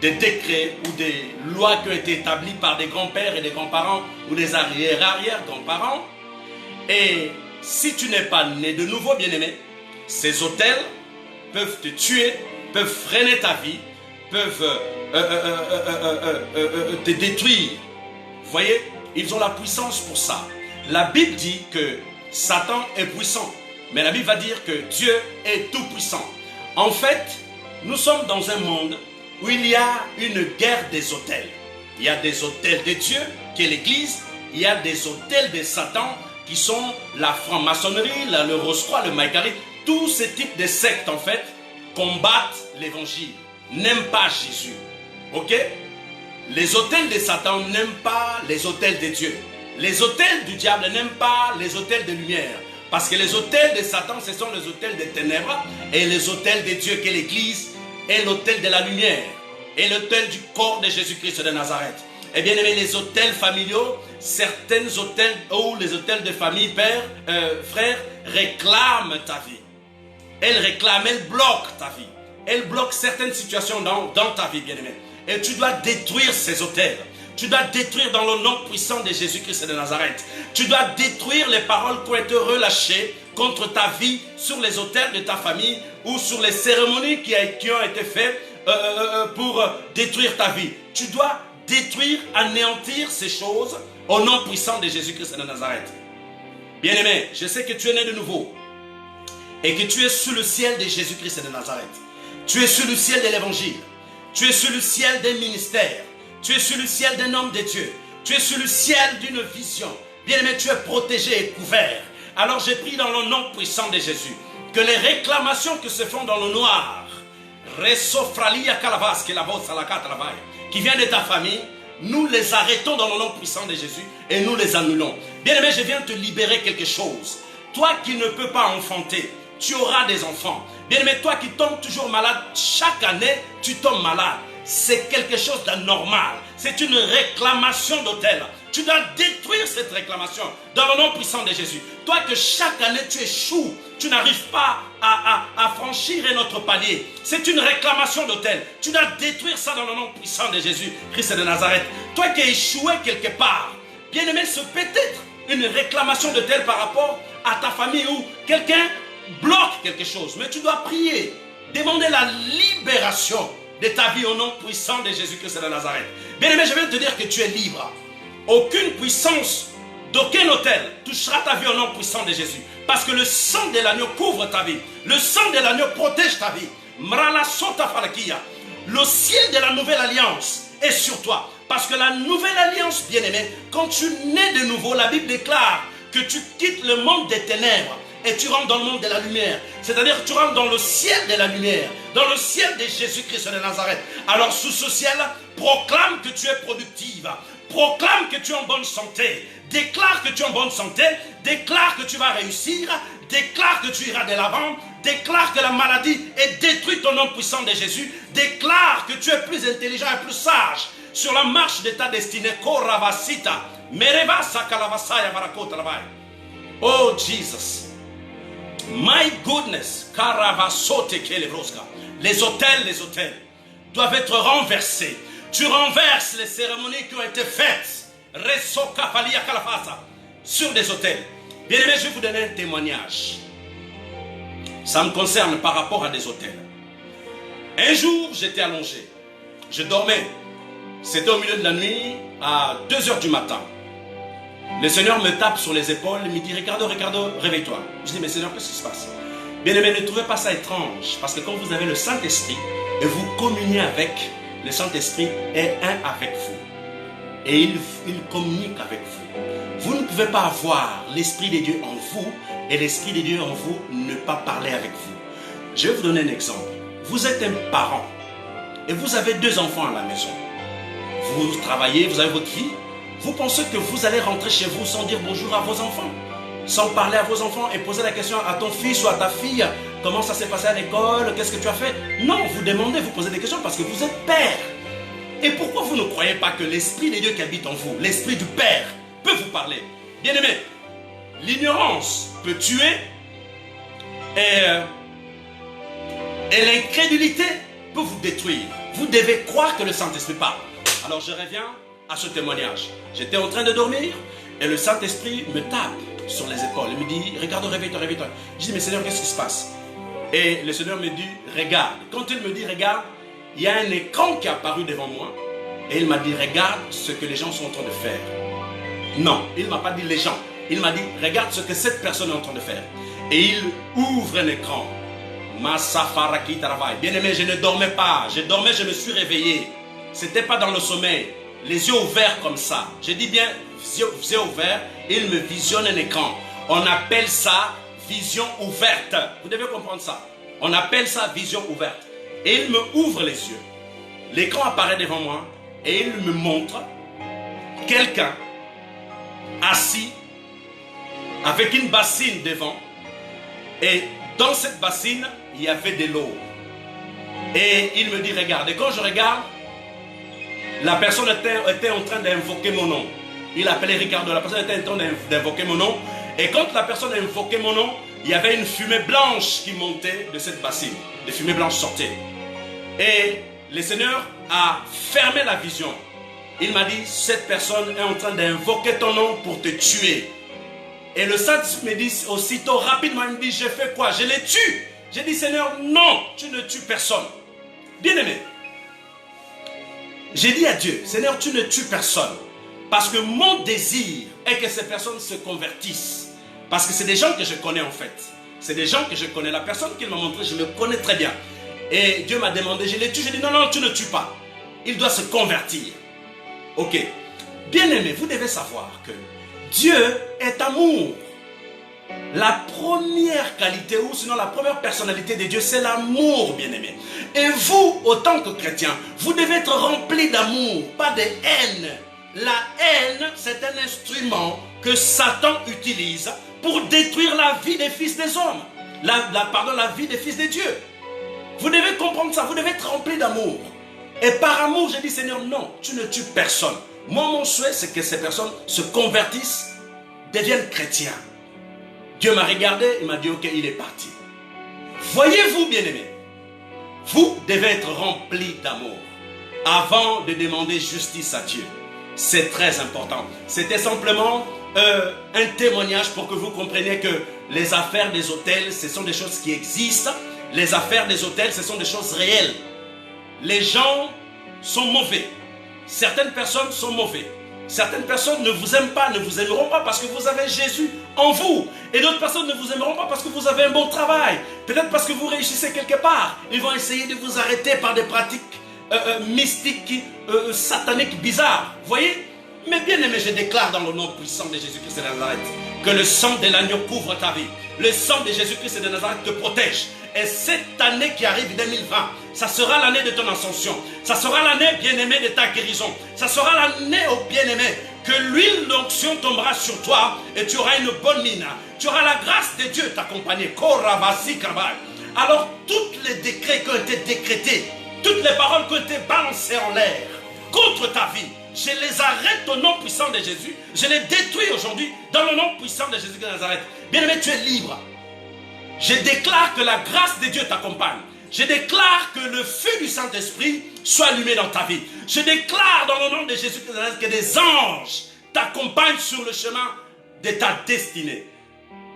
décrets ou des lois qui ont été établies par des grands-pères et des grands-parents ou des arrière-arrière-grands-parents. Et si tu n'es pas né de nouveau, bien-aimé, ces autels peuvent te tuer, peuvent freiner ta vie, peuvent te détruire. Vous voyez, ils ont la puissance pour ça. La Bible dit que Satan est puissant, mais la Bible va dire que Dieu est tout puissant. En fait, nous sommes dans un monde où il y a une guerre des autels. Il y a des autels de Dieu, qui est l'Église. Il y a des autels de Satan, qui sont la franc-maçonnerie, le Rose-Croix, le Maïkari. Tous ces types de sectes, en fait, combattent l'Évangile, n'aiment pas Jésus. Ok? Les autels de Satan n'aiment pas les autels de Dieu. Les autels du diable n'aiment pas les autels de lumière. Parce que les autels de Satan, ce sont les autels des ténèbres. Et les autels de Dieu, qui est l'Église, est l'autel de la lumière. Et l'autel du corps de Jésus-Christ de Nazareth. Et bien aimé, les autels familiaux, certains autels ou les autels de famille, père, frère, réclament ta vie. Elles réclament, elles bloquent ta vie. Elles bloquent certaines situations dans ta vie, bien aimé. Et tu dois détruire ces autels. Tu dois détruire dans le nom puissant de Jésus-Christ de Nazareth. Tu dois détruire les paroles qui ont été relâchées contre ta vie sur les autels de ta famille ou sur les cérémonies qui ont été faites pour détruire ta vie. Tu dois détruire, anéantir ces choses au nom puissant de Jésus-Christ de Nazareth. Bien-aimé, je sais que tu es né de nouveau et que tu es sous le ciel de Jésus-Christ de Nazareth. Tu es sous le ciel de l'Évangile. Tu es sous le ciel d'un ministère. Tu es sur le ciel d'un homme de Dieu. Tu es sur le ciel d'une vision. Bien-aimé, tu es protégé et couvert. Alors j'ai pris dans le nom puissant de Jésus que les réclamations qui se font dans le noir, qui vient de ta famille, nous les arrêtons dans le nom puissant de Jésus et nous les annulons. Bien-aimé, je viens te libérer quelque chose. Toi qui ne peux pas enfanter, tu auras des enfants. Bien-aimé, toi qui tombes toujours malade, chaque année, tu tombes malade. C'est quelque chose d'anormal. C'est une réclamation d'autel. Tu dois détruire cette réclamation dans le nom puissant de Jésus. Toi que chaque année tu échoues, tu n'arrives pas à franchir un autre palier. C'est une réclamation d'autel. Tu dois détruire ça dans le nom puissant de Jésus, Christ de Nazareth. Toi qui as échoué quelque part, bien aimé, c'est peut-être une réclamation d'autel par rapport à ta famille où quelqu'un bloque quelque chose. Mais tu dois prier, demander la libération de ta vie au nom puissant de Jésus-Christ de Nazareth. Bien-aimé, je viens de te dire que tu es libre. Aucune puissance d'aucun autel touchera ta vie au nom puissant de Jésus. Parce que le sang de l'agneau couvre ta vie. Le sang de l'agneau protège ta vie. Le ciel de la nouvelle alliance est sur toi. Parce que la nouvelle alliance, bien-aimé, quand tu nais de nouveau, la Bible déclare que tu quittes le monde des ténèbres et tu rentres dans le monde de la lumière. C'est-à-dire que tu rentres dans le ciel de la lumière, dans le ciel de Jésus-Christ de Nazareth. Alors sous ce ciel, proclame que tu es productive, proclame que tu es en bonne santé, déclare que tu es en bonne santé, déclare que tu vas réussir, déclare que tu iras de l'avant, déclare que la maladie est détruite au nom puissant de Jésus, déclare que tu es plus intelligent et plus sage sur la marche de ta destinée. Oh Jesus. My goodness, les autels doivent être renversés. Tu renverses les cérémonies qui ont été faites sur des autels. Bien aimé, je vais vous donner un témoignage. Ça me concerne par rapport à des autels. Un jour, j'étais allongé. Je dormais. C'était au milieu de la nuit, à 2 h du matin. Le Seigneur me tape sur les épaules, il me dit, Ricardo, réveille-toi. Je dis, mais Seigneur, qu'est-ce qui se passe? Bien aimé, ne trouvez pas ça étrange, parce que quand vous avez le Saint-Esprit et vous communiez avec, le Saint-Esprit est un avec vous. Et il communique avec vous. Vous ne pouvez pas avoir l'Esprit de Dieu en vous et l'Esprit de Dieu en vous ne pas parler avec vous. Je vais vous donner un exemple. Vous êtes un parent et vous avez 2 enfants à la maison. Vous travaillez, vous avez votre vie. Vous pensez que vous allez rentrer chez vous sans dire bonjour à vos enfants, sans parler à vos enfants et poser la question à ton fils ou à ta fille, comment ça s'est passé à l'école, qu'est-ce que tu as fait? Non, vous demandez, vous posez des questions parce que vous êtes père. Et pourquoi vous ne croyez pas que l'Esprit de Dieu qui habite en vous, l'Esprit du Père, peut vous parler? Bien-aimé, l'ignorance peut tuer et l'incrédulité peut vous détruire. Vous devez croire que le Saint-Esprit parle. Alors je reviens à ce témoignage. J'étais en train de dormir et le Saint-Esprit me tape sur les épaules. Il me dit, regarde, réveille-toi, réveille-toi. Je dis, mais Seigneur, qu'est-ce qui se passe? Et le Seigneur me dit, regarde. Quand il me dit, regarde, il y a un écran qui est apparu devant moi. Et il m'a dit, regarde ce que les gens sont en train de faire. Non, il ne m'a pas dit les gens. Il m'a dit, regarde ce que cette personne est en train de faire. Et il ouvre un écran. Ma safaraki travaille. Bien-aimé, je ne dormais pas. Je dormais, je me suis réveillé. Ce n'était pas dans le sommeil. Les yeux ouverts comme ça. Je dis bien, yeux ouverts. Il me visionne un écran. On appelle ça vision ouverte. Vous devez comprendre ça. On appelle ça vision ouverte. Et il me ouvre les yeux. L'écran apparaît devant moi. Et il me montre quelqu'un assis avec une bassine devant. Et dans cette bassine, il y avait de l'eau. Et il me dit, regarde. Et quand je regarde, la personne était en train d'invoquer mon nom. Il appelait Ricardo. La personne était en train d'invoquer mon nom. Et quand la personne a invoqué mon nom, il y avait une fumée blanche qui montait de cette bassine. Des fumées blanches sortaient. Et le Seigneur a fermé la vision. Il m'a dit, cette personne est en train d'invoquer ton nom pour te tuer. Et le Saint-Esprit me dit aussitôt, rapidement, il me dit, je fais quoi? Je les tue. J'ai dit, Seigneur, non, tu ne tues personne. Bien-aimé, j'ai dit à Dieu, Seigneur, tu ne tues personne. Parce que mon désir est que ces personnes se convertissent. Parce que c'est des gens que je connais en fait. C'est des gens que je connais. La personne qu'il m'a montré, je le connais très bien. Et Dieu m'a demandé, je les tue. J'ai dit, non, non, tu ne tues pas. Il doit se convertir. Ok. Bien-aimé, vous devez savoir que Dieu est amour. La première qualité, ou sinon la première personnalité de Dieu, c'est l'amour, bien-aimé. Et vous, autant que chrétien, vous devez être rempli d'amour, pas de haine. La haine, c'est un instrument que Satan utilise pour détruire la vie des fils des hommes. La vie des fils de Dieu. Vous devez comprendre ça, vous devez être rempli d'amour. Et par amour, j'ai dit, Seigneur, non, tu ne tues personne. Moi, mon souhait, c'est que ces personnes se convertissent, deviennent chrétiens. Dieu m'a regardé, il m'a dit, ok, il est parti. Voyez-vous, bien-aimés, vous devez être rempli d'amour avant de demander justice à Dieu. C'est très important. C'était simplement un témoignage pour que vous compreniez que les affaires des hôtels, ce sont des choses qui existent. Les affaires des hôtels, ce sont des choses réelles. Les gens sont mauvais. Certaines personnes sont mauvaises. Certaines personnes ne vous aiment pas, ne vous aimeront pas parce que vous avez Jésus en vous. Et d'autres personnes ne vous aimeront pas parce que vous avez un bon travail. Peut-être parce que vous réussissez quelque part. Ils vont essayer de vous arrêter par des pratiques mystiques, sataniques, bizarres. Vous voyez? Mais bien aimé, je déclare dans le nom puissant de Jésus-Christ de Nazareth que le sang de l'agneau couvre ta vie. Le sang de Jésus-Christ de Nazareth te protège. Et cette année qui arrive, 2020, ça sera l'année de ton ascension. Ça sera l'année, bien-aimé, de ta guérison. Ça sera l'année, oh bien-aimé, que l'huile d'onction tombera sur toi et tu auras une bonne mine. Tu auras la grâce de Dieu t'accompagner. Alors, tous les décrets qui ont été décrétés, toutes les paroles qui ont été balancées en l'air contre ta vie, je les arrête au nom puissant de Jésus. Je les détruis aujourd'hui dans le nom puissant de Jésus de Nazareth. Bien-aimé, tu es libre. Je déclare que la grâce de Dieu t'accompagne. Je déclare que le feu du Saint-Esprit soit allumé dans ta vie. Je déclare dans le nom de Jésus de Nazareth que des anges t'accompagnent sur le chemin de ta destinée.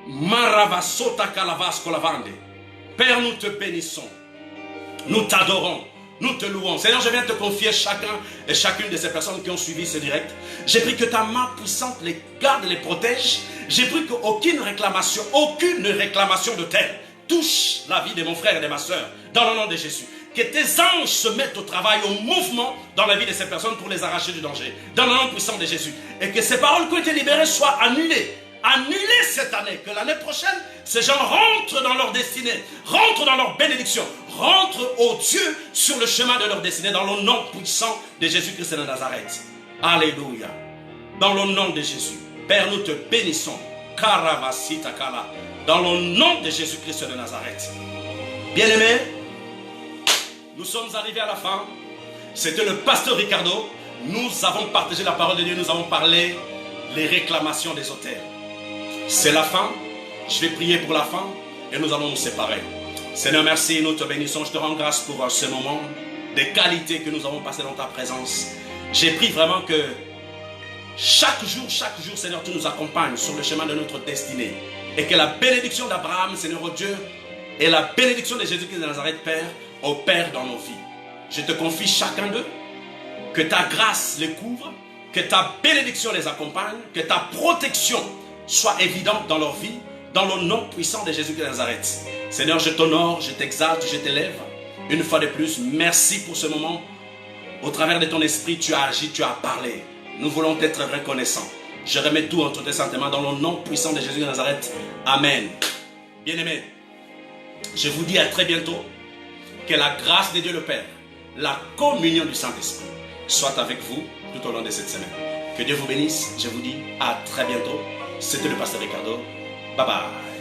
Maravasota kalavas kolavande. Père, nous te bénissons. Nous t'adorons. Nous te louons. Seigneur, je viens te confier chacun et chacune de ces personnes qui ont suivi ce direct. J'ai pris que ta main puissante les garde, les protège. J'ai pris qu'aucune réclamation de terre touche la vie de mon frère et de ma soeur. Dans le nom de Jésus. Que tes anges se mettent au travail, au mouvement dans la vie de ces personnes pour les arracher du danger. Dans le nom puissant de Jésus. Et que ces paroles qui ont été libérées soient annulées. Annulées cette année. Que l'année prochaine, ces gens rentrent dans leur destinée. Rentrent dans leur bénédiction. Rentrent au Dieu sur le chemin de leur destinée. Dans le nom puissant de Jésus-Christ de Nazareth. Alléluia. Dans le nom de Jésus. Père, nous te bénissons. Karavasitakala. Dans le nom de Jésus-Christ de Nazareth. Bien-aimés, nous sommes arrivés à la fin. C'était le pasteur Ricardo. Nous avons partagé la parole de Dieu. Nous avons parlé les réclamations des auteurs. C'est la fin. Je vais prier pour la fin et nous allons nous séparer. Seigneur, merci. Nous te bénissons. Je te rends grâce pour ce moment de qualité que nous avons passé dans ta présence. J'ai pris vraiment que chaque jour, Seigneur, tu nous accompagnes sur le chemin de notre destinée. Et que la bénédiction d'Abraham, Seigneur oh Dieu, et la bénédiction de Jésus-Christ de Nazareth, Père, opère dans nos vies. Je te confie chacun d'eux, que ta grâce les couvre, que ta bénédiction les accompagne, que ta protection soit évidente dans leur vie, dans le nom puissant de Jésus-Christ de Nazareth. Seigneur, je t'honore, je t'exalte, je t'élève. Une fois de plus, merci pour ce moment. Au travers de ton esprit, tu as agi, tu as parlé. Nous voulons être reconnaissants. Je remets tout entre tes saintes mains dans le nom puissant de Jésus de Nazareth. Amen. Bien-aimés, je vous dis à très bientôt. Que la grâce de Dieu le Père, la communion du Saint-Esprit soit avec vous tout au long de cette semaine. Que Dieu vous bénisse. Je vous dis à très bientôt. C'était le pasteur Ricardo. Bye bye.